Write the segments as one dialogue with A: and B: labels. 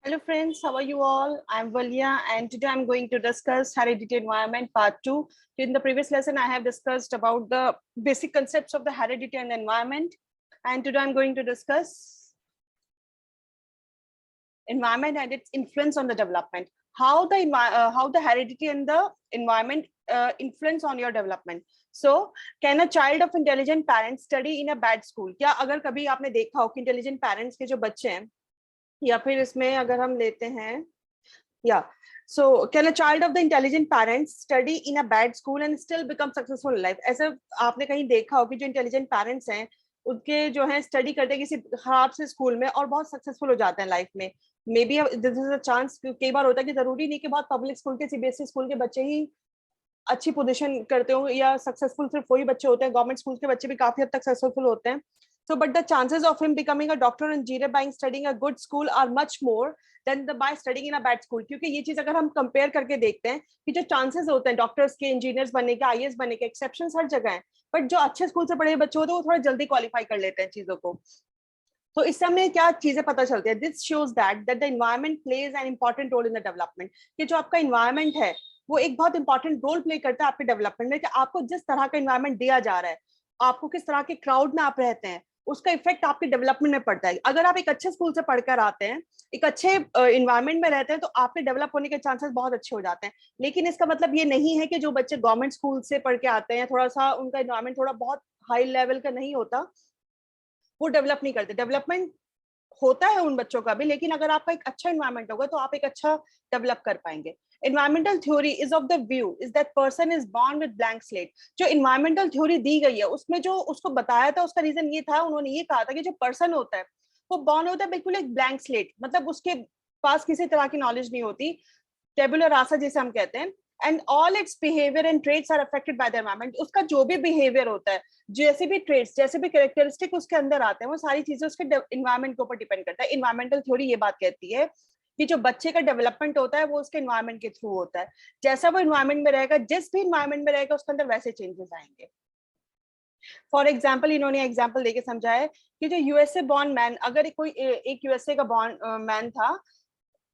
A: Hello friends, how are you all? I'm Valia and today I'm going to discuss hereditary environment part 2. In the previous lesson, I have discussed about the basic concepts of the heredity and the environment. And today I'm going to discuss environment and its influence on the development. How the heredity and the environment influence on your development. So, can a child of intelligent parents study in a bad school? क्या अगर कभी आपने देखा हो कि intelligent parents के जो बच्चे हैं या फिर इसमें अगर हम लेते हैं या so can a child of the intelligent parents study in a bad school and still become successful in life? ऐसे आपने कहीं देखा हो कि जो इंटेलिजेंट पेरेंट्स हैं उनके जो है स्टडी करते हैं किसी खराब से स्कूल में और बहुत सक्सेसफुल हो जाते हैं लाइफ में. May be this is a chance. कई बार होता है कि जरूरी नहीं कि बहुत पब्लिक स्कूल के सीबीएसई स्कूल के बच्चे ही अच्छी पोजीशन करते हो या सक्सेसफुल सिर्फ वही बच्चे होते हैं. गवर्नमेंट स्कूल के बच्चे भी काफी हद तक सक्सेसफुल होते हैं. So, but the chances of him becoming a doctor or engineer by studying a good school are much more than the by studying in a bad school. क्योंकि ये चीज अगर हम कंपेयर करके देखते हैं कि जो चांसेस होते हैं डॉक्टर्स के, इंजीनियर्स बनने के, आईएएस बनने के, एक्सेप्शंस हर जगह हैं. बट जो अच्छे स्कूल से पढ़े बच्चे होते हैं वो थोड़ा जल्दी क्वालिफाई कर लेते हैं चीजों को. तो इस समय क्या चीजें पता चलती है. This shows that the environment plays an important role in the development. कि जो आपका एनवायरमेंट है वो एक बहुत इंपॉर्टेंट रोल प्ले करता है आपके डेवलपमेंट में. कि आपको जिस तरह का एनवायरमेंट दिया जा रहा है, आपको किस तरह के क्राउड में आप रहते हैं, उसका इफेक्ट आपके डेवलपमेंट में पड़ता है. अगर आप एक अच्छे स्कूल से पढ़कर आते हैं, एक अच्छे इन्वायरमेंट में रहते हैं, तो आपके डेवलप होने के चांसेस बहुत अच्छे हो जाते हैं. लेकिन इसका मतलब ये नहीं है कि जो बच्चे गवर्नमेंट स्कूल से पढ़ के आते हैं, थोड़ा सा उनका इन्वायरमेंट थोड़ा बहुत हाई लेवल का नहीं होता, वो डेवलप नहीं करते. डेवलपमेंट होता है उन बच्चों का भी, लेकिन अगर आपका एक अच्छा इन्वायरमेंट होगा तो आप एक अच्छा डेवलप कर पाएंगे. Environmental theory is of the view is that person is born with blank slate. जो environmental theory दी गई है उसमें जो उसको बताया था उसका रीजन ये था, उन्होंने ये कहा था कि जो पर्सन होता है वो बॉर्न होता है बिल्कुल एक ब्लैंक स्लेट. मतलब उसके पास किसी तरह की नॉलेज नहीं होती, टेबुलर रासा जिसे हम कहते हैं. And all its behaviour and traits are affected by the environment. उसका जो भी बिहेवियर होता है, जैसे भी ट्रेट्स, जैसे भी कैरेक्टरिस्टिक उसके अंदर आते हैं, वो सारी चीजें उसके एनवायरनमेंट के ऊपर डिपेंड करता है. एनवायरमेंटल थ्योरी ये बात कहती है कि जो बच्चे का डेवलपमेंट होता है वो उसके एनवायरनमेंट के थ्रू होता है. जैसा वो एनवायरनमेंट में रहेगा, जिस भी एनवायरनमेंट में रहेगा, उसके अंदर वैसे चेंजेस आएंगे. फॉर एग्जाम्पल, इन्होंने एग्जाम्पल देके समझाया कि जो यूएसए बॉर्न मैन, अगर कोई एक यूएसए का बॉर्न मैन था,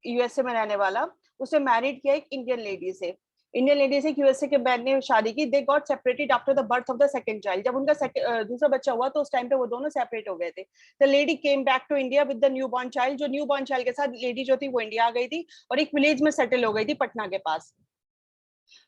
A: यूएसए में रहने वाला, उसे मैरिड किया एक इंडियन लेडी से. इंडियन लेडी से यूएसए के मैन ने शादी की. They got separated after the birth of the second child. जब उनका दूसरा बच्चा हुआ तो उस टाइम पे वो दोनों सेपरेट हो गए थे. The lady came back to India with the new born child. जो न्यू बॉर्न चाइल्ड के साथ लेडी जो थी वो इंडिया आ गई थी और एक विलेज में सेटल हो गई थी पटना के पास.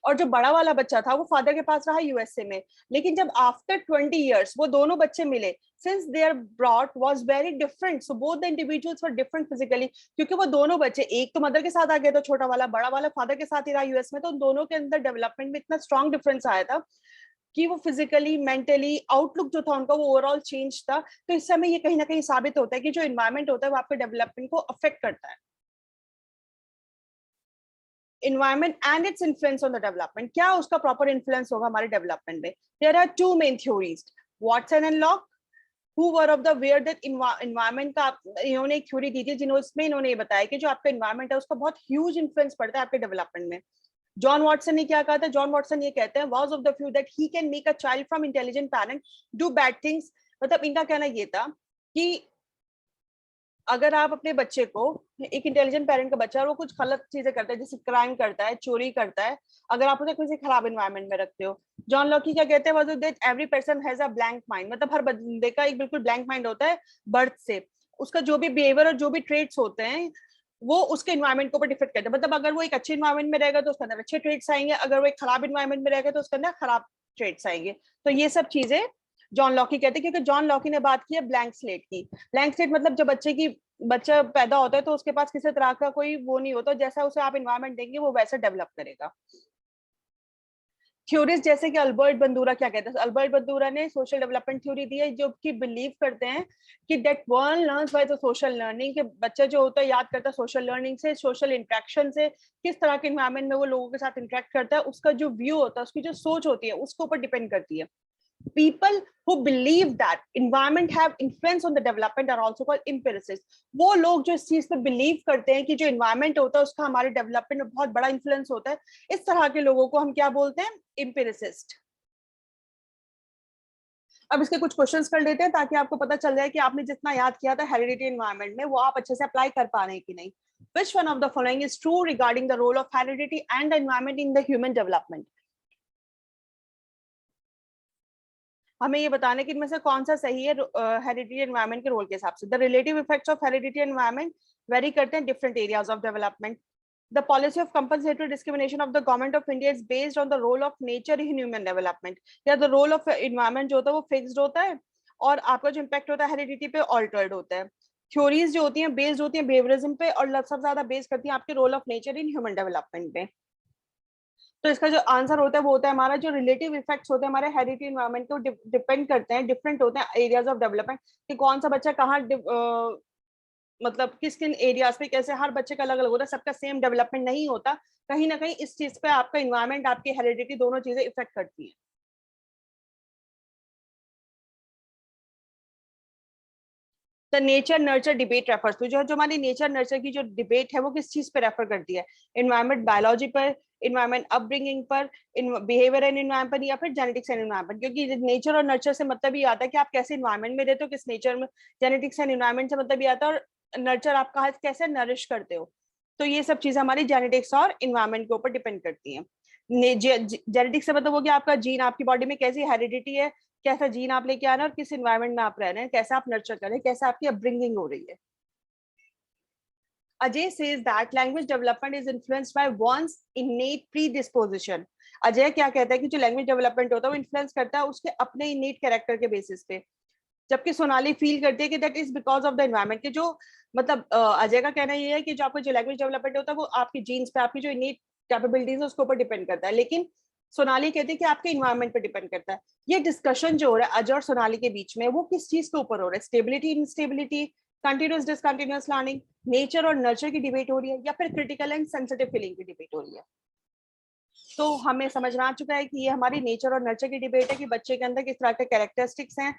A: और जो बड़ा वाला बच्चा था वो फादर के पास रहा यूएसए में. लेकिन जब आफ्टर 20 years वो दोनों बच्चे मिले, since their brought was very different, so both the individuals were different physically. क्योंकि वो दोनों बच्चे, एक तो मदर के साथ आ गया था छोटा वाला, बड़ा वाला फादर के साथ ही रहा यूएस में, तो दोनों के अंदर डेवलपमेंट में इतना स्ट्रॉन्ग डिफरेंस आया था कि वो फिजिकली, मेंटली, आउटलुक जो था उनका वो ओवरऑल चेंज था. तो इस समय ये कहीं ना कहीं साबित होता है कि जो इन्वायरमेंट होता है वो आपके डेवलपमेंट को अफेक्ट करता है. environment and its influence on the development. क्या उसका proper influence होगा हमारे development में? There are two main theories, Watson and Locke, who were of the aware that environment का, इन्होंने एक theory दी थी जिन्होंने इन्होंने ये बताया कि जो आपका environment है उसका बहुत huge influence पड़ता है आपके development में. जॉन वॉटसन ने क्या कहा था? जॉन वॉटसन ये कहते हैं, was of the view that he can make a child from intelligent parent do bad things. मतलब इनका कहना ये था कि अगर आप अपने बच्चे को, एक इंटेलिजेंट पेरेंट का बच्चा और वो कुछ गलत चीजें करता है, जैसे क्राइम करता है, चोरी करता है, अगर आप उसे किसी खराब एनवायरनमेंट में रखते हो. जॉन लॉकी क्या कहते हैं? Was that every person has a blank mind. मतलब हर बंदे का एक बिल्कुल ब्लैंक माइंड होता है बर्थ से. उसका जो भी बिहेवियर और जो भी ट्रेट्स होते हैं वो उसके एनवायरनमेंट के ऊपर डिपेंड करते हैं. मतलब अगर वो एक अच्छे एनवायरनमेंट में रहेगा तो उसके अंदर अच्छे ट्रेट्स आएंगे, अगर वो एक खराब एनवायरनमेंट में रहेगा तो उसके अंदर खराब ट्रेट्स आएंगे. तो ये सब चीजें जॉन लॉकी कहते हैं, क्योंकि जॉन लॉकी ने बात की है ब्लैंक स्लेट की. ब्लैंक स्लेट मतलब जब बच्चा पैदा होता है तो उसके पास किसी तरह का कोई वो नहीं होता, जैसा उसे आप एनवायरनमेंट देंगे वो वैसा डेवलप करेगा. थ्योरीज जैसे कि अल्बर्ट बंदूरा क्या कहते हैं? अल्बर्ट बंदूरा ने सोशल डेवलपमेंट थ्योरी दी है, जो कि बिलीव करते हैं कि that one learns by the social learning. के बच्चा जो होता है याद करता है सोशल लर्निंग से, सोशल इंटरेक्शन से, किस तरह के एनवायरनमेंट में वो लोगों के साथ इंटरेक्ट करता है, उसका जो व्यू होता है, उसकी जो सोच होती है, उसके ऊपर डिपेंड करती है. People who believe that environment have influence on the development are also called empiricists. वो लोग जो इस चीज पे बिलीव करते हैं कि जो environment होता है उसका हमारे डेवलपमेंट में बहुत बड़ा इन्फ्लुएंस होता है, इस तरह के लोगों को हम क्या बोलते हैं? एम्पिरिसिस्ट. अब इसके कुछ क्वेश्चंस कर लेते हैं ताकि आपको पता चल जाए कि आपने जितना याद किया था हेरिडिटी एनवायरनमेंट में वो आप अच्छे से अप्लाई कर पा रहे हैं कि नहीं. Which one of the following is true regarding the role of heredity and the environment in the human development? हमें ये बताने कि इनमें से कौन सा सही है हेरिडिटी एनवायरनमेंट के रोल के हिसाब से. The relative effects of heredity environment very करते हैं different areas of development. The policy of compensatory discrimination of the government of India is based on the role of nature in human development. या the role of environment जो होता है वो fixed होता है और आपका जो impact होता है heredity पे altered होता है. Theories जो होती हैं based होती हैं behaviorism पे और सबसे ज्यादा based करती हैं आपके role of nature in human development पे. तो इसका जो आंसर होता है वो होता है हमारा जो रिलेटिव इफेक्ट्स होते हैं हमारे हेरिडिटी एनवायरनमेंट को डिपेंड करते हैं, डिफरेंट होते हैं एरियाज ऑफ डेवलपमेंट कि कौन सा बच्चा कहाँ मतलब किस किन एरियाज पे कैसे. हर बच्चे का अलग अलग होता है, सबका सेम डेवलपमेंट नहीं होता. कहीं ना कहीं इस चीज पे आपका इन्वायरमेंट आपकी हेरिडिटी दोनों चीजें इफेक्ट करती है. The nature nurture debate refers to, जो हमारी नेचर नर्चर की जो डिबेट है वो किस चीज पे रेफर करती है? इन्वायरमेंट बायोलॉजी पर, इन्वायरमेंट अपब्रिंगिंग पर, बिहेवियर एंड इन्वायरमेंट पर, या फिर जेनेटिक्स एंड इन्वायरमेंट. क्योंकि नेचर और नर्चर से मतलब ये आता है कि आप कैसे इन्वायरमेंट में रहते हो, किस नेचर में. जेनेटिक्स एंड इन्वायरमेंट से मतलब ये आता है और नर्चर आप कहाँ कैसे नरिश करते हो. तो ये सब चीजें हमारी जेनेटिक्स और इन्वायरमेंट के ऊपर डिपेंड करती हैं. जेनेटिक्स से मतलब वो कि आपका जीन आपकी बॉडी में कैसी हेरिडिटी है, कैसा जीन आप लेके आ रहे हैं और किस इन्वायरमेंट में आप रह रहे हैं, कैसे आप नर्चर कर रहे हैं, कैसे आपकी अपब्रिंगिंग हो रही है. Ajay says that language development is influenced by one's innate predisposition. Ajay क्या कहता है कि जो लैंग्वेज डेवलपमेंट होता है वो इन्फ्लुएंस करता है उसके अपने इनेट कैरेक्टर के बेसिस पे. जबकि सोनाली फील करती है कि that is because of the environment. कि जो मतलब अजय का कहना ये है कि जो आपका जो लैंग्वेज डेवलपमेंट होता है वो आपकी जीन्स पे, आपकी जो इनेट कैपेबिलिटीज है उसके ऊपर डिपेंड करता है. लेकिन सोनाली कहती है कि आपके इन्वायरमेंट पे डिपेंड करता है. ये डिस्कशन जो हो रहा है अजय और सोनाली के बीच में वो किस चीज के ऊपर हो रहा है? Stability, instability, continuous discontinuous learning, nature और नर्चर की डिबेट हो रही है, या फिर क्रिटिकल एंड सेंसिटिव फीलिंग की डिबेट हो रही है? तो हमें समझ में आ चुका है कि ये हमारी नेचर और नर्चर की डिबेट है कि बच्चे के अंदर किस तरह के कैरेक्टरिस्टिक्स हैं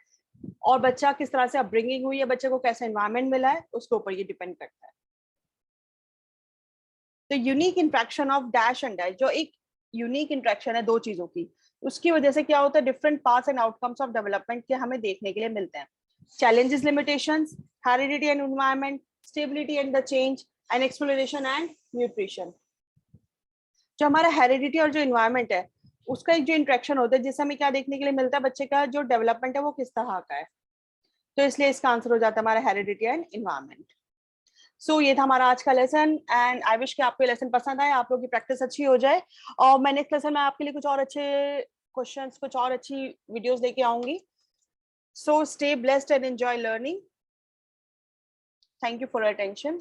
A: और बच्चा किस तरह से अपब्रिंगिंग हुई है, बच्चे को कैसा एनवायरनमेंट मिला है, उसके ऊपर ये डिपेंड करता है. तो unique interaction of dash and dash, जो एक यूनिक इंट्रैक्शन है दो चीजों की, उसकी वजह से क्या होता है different paths and outcomes of development के हमें देखने के लिए मिलते हैं. challenges, limitations, heredity and environment, stability and the change, and exploration and nutrition. जो हमारा हेरिडिटी और जो इन्वायरमेंट है उसका एक जो इंट्रैक्शन होता है जिससे हमें क्या देखने के लिए मिलता है, बच्चे का जो डेवलपमेंट है वो किस तरह का है. तो इसलिए इसका आंसर हो जाता है हमारा हेरिडिटी एंड इन्वायरमेंट. सो ये था हमारा आज का लेसन एंड आई विश कि आपको लेसन पसंद आए, आप लोगों की प्रैक्टिस अच्छी हो जाए. और मैं नेक्स्ट लेसन में आपके लिए कुछ और अच्छे क्वेश्चंस, कुछ और अच्छी वीडियोस लेके आऊंगी. So stay blessed and enjoy learning. Thank you for your attention.